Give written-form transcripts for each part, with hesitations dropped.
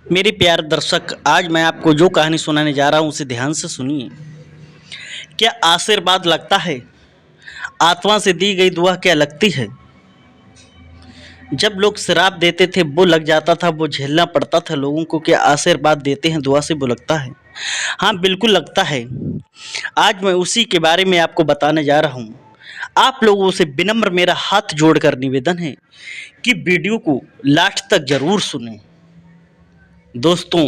मेरे प्यारे दर्शक, आज मैं आपको जो कहानी सुनाने जा रहा हूँ उसे ध्यान से सुनिए। क्या आशीर्वाद लगता है? आत्मा से दी गई दुआ क्या लगती है? जब लोग श्राप देते थे वो लग जाता था, वो झेलना पड़ता था लोगों को। क्या आशीर्वाद देते हैं दुआ से वो लगता है? हाँ, बिल्कुल लगता है। आज मैं उसी के बारे में आपको बताने जा रहा हूँ। आप लोगों से विनम्र मेरा हाथ जोड़कर निवेदन है कि वीडियो को लास्ट तक जरूर सुनें। दोस्तों,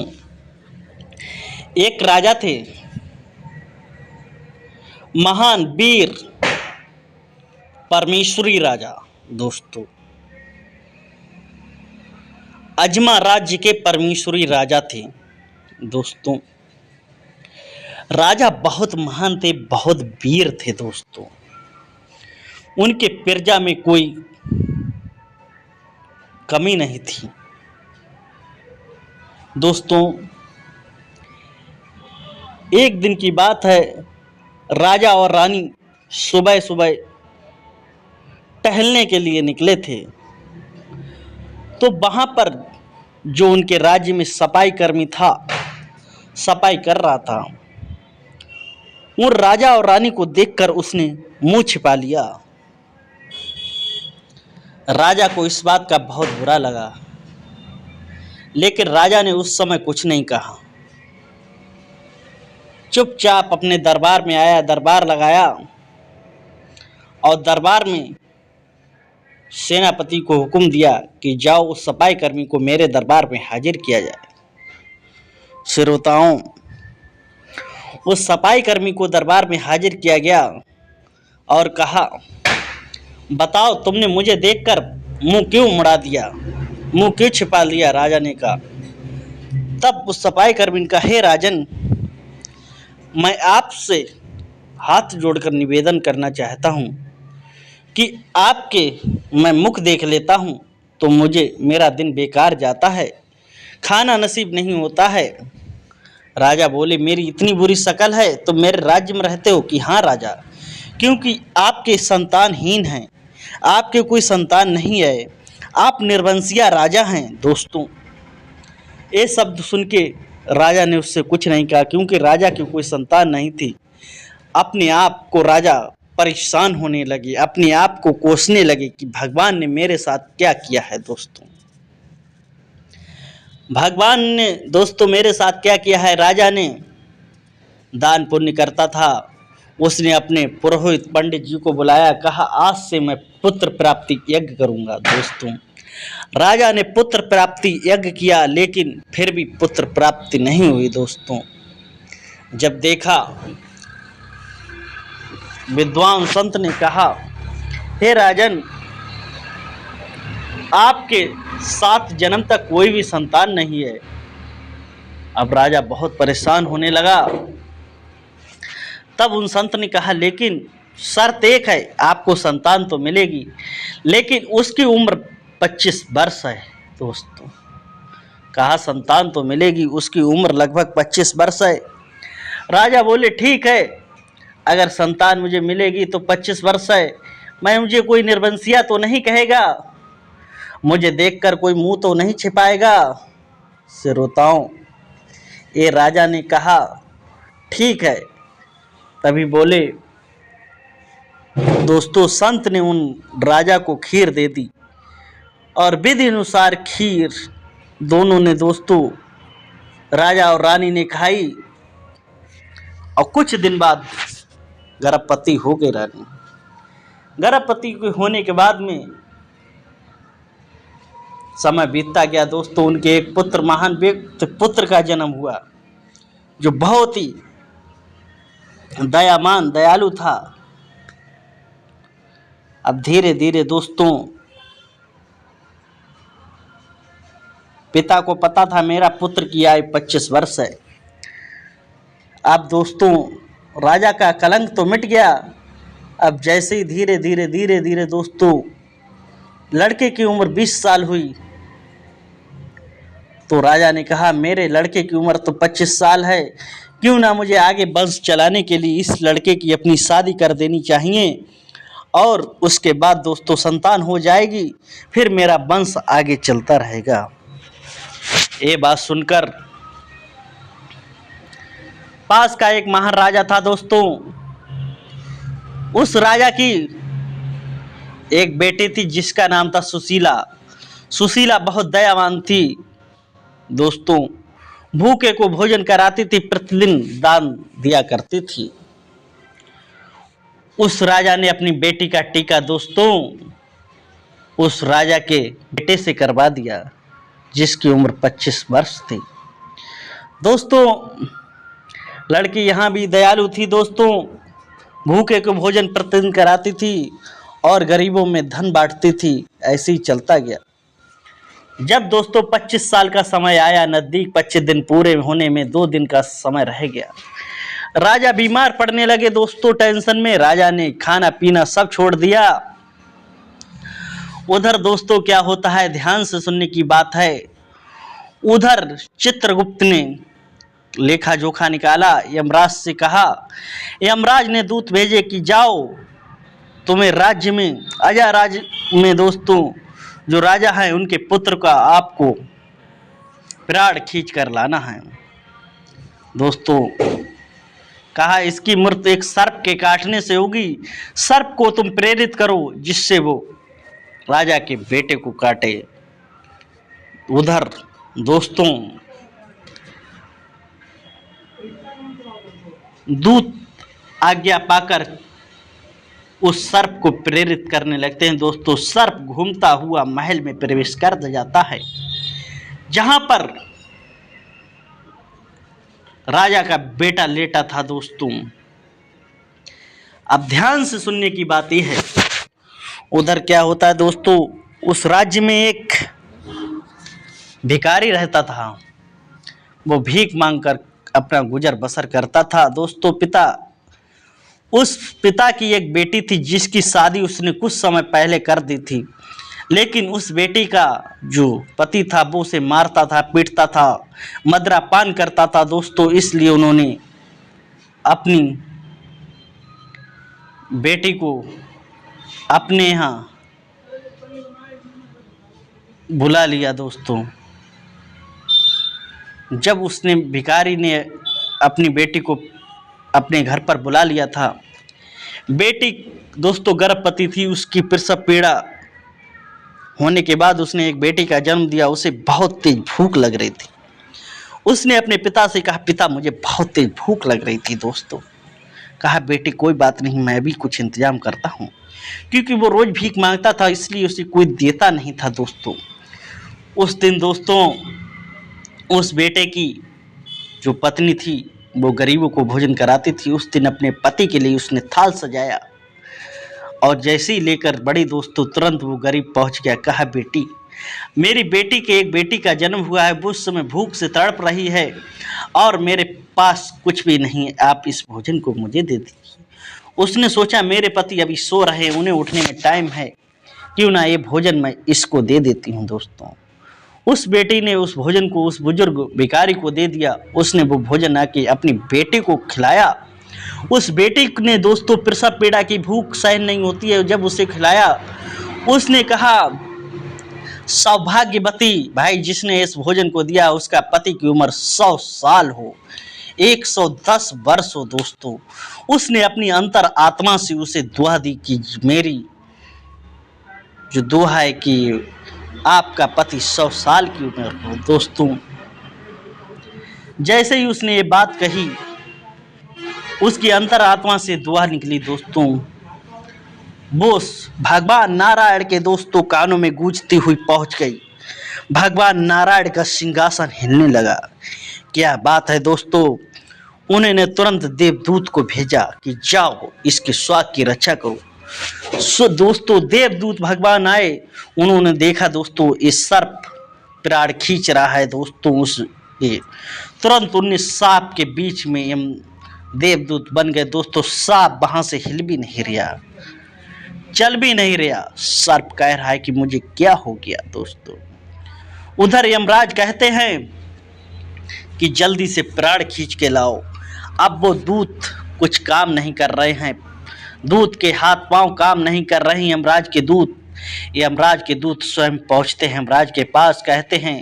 एक राजा थे, महान वीर परमेश्वरी राजा। दोस्तों, अजमा राज्य के परमेश्वरी राजा थे। दोस्तों, राजा बहुत महान थे, बहुत वीर थे। दोस्तों, उनके प्रजा में कोई कमी नहीं थी। दोस्तों, एक दिन की बात है, राजा और रानी सुबह सुबह टहलने के लिए निकले थे। तो वहां पर जो उनके राज्य में सफाई कर्मी था, सफाई कर रहा था। उन राजा और रानी को देखकर उसने मुंह छिपा लिया। राजा को इस बात का बहुत बुरा लगा, लेकिन राजा ने उस समय कुछ नहीं कहा। चुपचाप अपने दरबार में आया, दरबार लगाया और दरबार में सेनापति को हुक्म दिया कि जाओ उस सफाई कर्मी को मेरे दरबार में हाजिर किया जाए। श्रोताओं, उस सफाई कर्मी को दरबार में हाजिर किया गया और कहा, बताओ तुमने मुझे देखकर मुंह क्यों मुड़ा दिया, मुंह क्यों छिपा लिया? राजा ने कहा। तब उस सफाई कर्मी ने कहा, हे राजन, मैं आपसे हाथ जोड़कर निवेदन करना चाहता हूं कि आपके मैं मुख देख लेता हूं तो मुझे मेरा दिन बेकार जाता है, खाना नसीब नहीं होता है। राजा बोले, मेरी इतनी बुरी शक्ल है तो मेरे राज्य में रहते हो? कि हाँ राजा, क्योंकि आपके संतानहीन हैं, आपके कोई संतान नहीं है, आप निर्वंशिया राजा हैं। दोस्तों, ये शब्द सुन के राजा ने उससे कुछ नहीं कहा, क्योंकि राजा की कोई संतान नहीं थी। अपने आप को राजा परेशान होने लगे, अपने आप को कोसने लगे कि भगवान ने मेरे साथ क्या किया है। दोस्तों, भगवान ने मेरे साथ क्या किया है? राजा ने दान पुण्य करता था, उसने अपने पुरोहित पंडित जी को बुलाया, कहा आज से मैं पुत्र प्राप्ति यज्ञ करूंगा। दोस्तों, राजा ने पुत्र प्राप्ति यज्ञ किया, लेकिन फिर भी पुत्र प्राप्ति नहीं हुई। दोस्तों, जब देखा, विद्वान संत ने कहा, हे राजन, आपके 7 जन्म तक कोई भी संतान नहीं है। अब राजा बहुत परेशान होने लगा। तब उन संत ने कहा, लेकिन शर्त एक है, आपको संतान तो मिलेगी, लेकिन उसकी उम्र 25 वर्ष है। दोस्तों, कहा संतान तो मिलेगी, उसकी उम्र लगभग 25 वर्ष है। राजा बोले, ठीक है, अगर संतान मुझे मिलेगी तो 25 वर्ष है, मुझे कोई निर्वंशिया तो नहीं कहेगा, मुझे देखकर कोई मुंह तो नहीं छिपाएगा। श्रोताओं, ये राजा ने कहा, ठीक है। तभी बोले, दोस्तों, संत ने उन राजा को खीर दे दी और विधि अनुसार खीर दोनों ने, दोस्तों, राजा और रानी ने खाई और कुछ दिन बाद गर्भवती हो गई रानी। गर्भवती होने के बाद में समय बीतता गया। दोस्तों, उनके एक पुत्र, महान व्यक्ति पुत्र का जन्म हुआ, जो बहुत ही दयावान, दयालु था। अब धीरे धीरे दोस्तों, पिता को पता था मेरा पुत्र की आयु 25 वर्ष है। अब दोस्तों, राजा का कलंक तो मिट गया। अब जैसे ही धीरे धीरे दोस्तों लड़के की उम्र 20 साल हुई, तो राजा ने कहा, मेरे लड़के की उम्र तो 25 साल है, क्यों ना मुझे आगे वंश चलाने के लिए इस लड़के की अपनी शादी कर देनी चाहिए, और उसके बाद दोस्तों संतान हो जाएगी, फिर मेरा वंश आगे चलता रहेगा। ये बात सुनकर पास का एक महान राजा था दोस्तों। उस राजा की एक बेटी थी जिसका नाम था सुशीला। सुशीला बहुत दयावान थी दोस्तों। भूखे को भोजन कराती थी, प्रतिदिन दान दिया करती थी। उस राजा ने अपनी बेटी का टीका दोस्तों उस राजा के बेटे से करवा दिया जिसकी उम्र 25 वर्ष थी। दोस्तों लड़की यहाँ भी दयालु थी दोस्तों। भूखे को भोजन प्रतिदिन कराती थी और गरीबों में धन बांटती थी। ऐसे ही चलता गया। जब दोस्तों 25 साल का समय आया नजदीक, 25 दिन पूरे होने में 2 दिन का समय रह गया। राजा बीमार पड़ने लगे दोस्तों। टेंशन में राजा ने खाना पीना सब छोड़ दिया। उधर दोस्तों क्या होता है, ध्यान से सुनने की बात है। उधर चित्रगुप्त ने लेखा जोखा निकाला, यमराज से कहा। यमराज ने दूत भेजे कि जाओ तुम्हें राज्य में, अजा राज्य में दोस्तों जो राजा है उनके पुत्र का आपको प्राण खींच कर लाना है। दोस्तों कहा इसकी मृत्यु एक सर्प के काटने से होगी। सर्प को तुम प्रेरित करो जिससे वो राजा के बेटे को काटे। उधर दोस्तों दूत आज्ञा पाकर उस सर्प को प्रेरित करने लगते हैं दोस्तों। सर्प घूमता हुआ महल में प्रवेश कर जाता है जहां पर राजा का बेटा लेटा था दोस्तों। अब ध्यान से सुनने की बात यह है, उधर क्या होता है दोस्तों, उस राज्य में एक भिखारी रहता था। वो भीख मांगकर अपना गुजर बसर करता था दोस्तों। उस पिता की एक बेटी थी जिसकी शादी उसने कुछ समय पहले कर दी थी, लेकिन उस बेटी का जो पति था वो उसे मारता था, पीटता था, मदिरापान करता था दोस्तों। इसलिए उन्होंने अपनी बेटी को अपने यहाँ बुला लिया दोस्तों। जब उसने भिखारी ने अपनी बेटी को अपने घर पर बुला लिया था, बेटी दोस्तों गर्भवती थी। उसकी प्रसव पीड़ा होने के बाद उसने एक बेटी का जन्म दिया। उसे बहुत तेज भूख लग रही थी। उसने अपने पिता से कहा, पिता मुझे बहुत तेज भूख लग रही थी दोस्तों। कहा बेटी कोई बात नहीं, मैं भी कुछ इंतजाम करता हूँ। क्योंकि वो रोज भीख मांगता था इसलिए उसे कोई देता नहीं था दोस्तों। उस दिन दोस्तों उस बेटे की जो पत्नी थी वो गरीबों को भोजन कराती थी। उस दिन अपने पति के लिए उसने थाल सजाया और जैसे ही लेकर बड़ी दोस्तों तुरंत वो गरीब पहुंच गया। कहा बेटी मेरी बेटी के एक बेटी का जन्म हुआ है, वो उस समय भूख से तड़प रही है और मेरे पास कुछ भी नहीं है, आप इस भोजन को मुझे दे दीजिए। उसने सोचा मेरे पति अभी सो रहे हैं, उन्हें उठने में टाइम है, क्यों ना ये भोजन मैं इसको दे देती हूँ दोस्तों। उस बेटी ने उस भोजन को उस बुजुर्ग भिखारी को दे दिया। उसने वो भोजन आके अपनी बेटी को खिलाया। उस बेटी ने दोस्तों प्रसव पीड़ा की भूख सहन नहीं होती है, जब उसे खिलाया उसने कहा सौभाग्यवती भाई जिसने इस भोजन को दिया उसका पति की उम्र 100 साल हो, 110 वर्ष हो दोस्तों। उसने अपनी अंतर आत्मा से उसे दुआ दी कि मेरी जो दुआ है कि आपका पति 100 साल की उम्र हो दोस्तों। जैसे ही उसने ये बात कही उसकी अंतर आत्मा से दुआ निकली दोस्तों। वो भगवान नारायण के दोस्तों कानों में गूंजती हुई पहुंच गई। भगवान नारायण का सिंहासन हिलने लगा। क्या बात है दोस्तों। उन्होंने तुरंत देवदूत को भेजा कि जाओ इसके स्वास्थ्य की रक्षा करो। दोस्तों देवदूत भगवान आए, उन्होंने देखा दोस्तों ये सर्प प्राण खींच रहा है दोस्तों। उस तुरंत उन्हें सांप के बीच में देवदूत बन गए दोस्तों। सांप वहां से हिल भी नहीं रहा, चल भी नहीं रहा। सर्प कह रहा है कि मुझे क्या हो गया दोस्तों। उधर यमराज कहते हैं कि जल्दी से प्राण खींच के लाओ। अब वो दूत कुछ काम नहीं कर रहे हैं, दूत के हाथ पांव काम नहीं कर रहे हैं। यमराज के दूत स्वयं पहुंचते हैं यमराज के पास। कहते हैं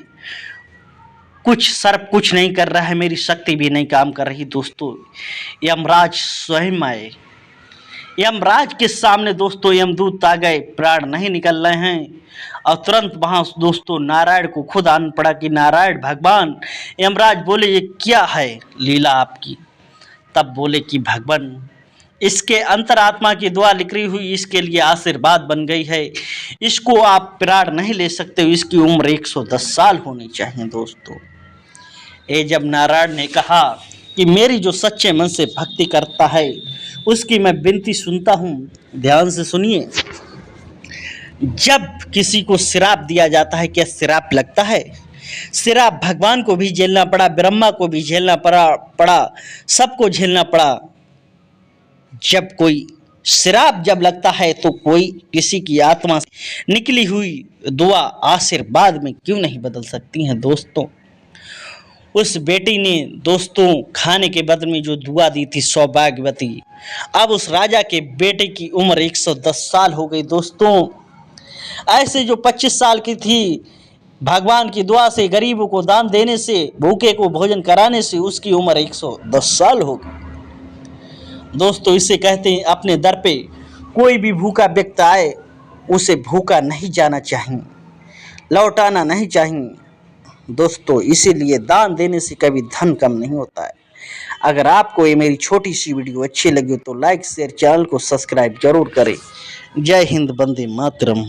कुछ सर्प कुछ नहीं कर रहा है, मेरी शक्ति भी नहीं काम कर रही दोस्तों। यमराज स्वयं आए, यमराज के सामने दोस्तों यमदूत आ गए, प्राण नहीं निकल रहे हैं और तुरंत वहां दोस्तों नारायण को खुद आन पड़ा कि नारायण भगवान। यमराज बोले ये क्या है लीला आपकी? तब बोले कि भगवान इसके अंतरात्मा की दुआ निकली हुई इसके लिए आशीर्वाद बन गई है, इसको आप प्राण नहीं ले सकते, इसकी उम्र 110 साल होनी चाहिए दोस्तों। ये जब नारायण ने कहा कि मेरी जो सच्चे मन से भक्ति करता है उसकी मैं विनती सुनता हूँ, ध्यान से सुनिए। जब किसी को श्राप दिया जाता है, क्या श्राप लगता है? श्राप भगवान को भी झेलना पड़ा, ब्रह्मा को भी झेलना पड़ा, सबको झेलना पड़ा। जब कोई श्राप जब लगता है तो कोई किसी की आत्मा से निकली हुई दुआ आशीर्वाद में क्यों नहीं बदल सकती हैं दोस्तों। उस बेटी ने दोस्तों खाने के बदले में जो दुआ दी थी सौभाग्यवती, अब उस राजा के बेटे की उम्र 110 साल हो गई दोस्तों। ऐसे जो 25 साल की थी, भगवान की दुआ से, गरीबों को दान देने से, भूखे को भोजन कराने से उसकी उम्र 110 साल हो गई दोस्तों। इसे कहते हैं अपने दर पे कोई भी भूखा व्यक्ति आए उसे भूखा नहीं जाना चाहिए, लौटाना नहीं चाहिए दोस्तों। इसीलिए दान देने से कभी धन कम नहीं होता है। अगर आपको ये मेरी छोटी सी वीडियो अच्छी लगी तो लाइक शेयर, चैनल को सब्सक्राइब जरूर करें। जय हिंद, वंदे मातरम।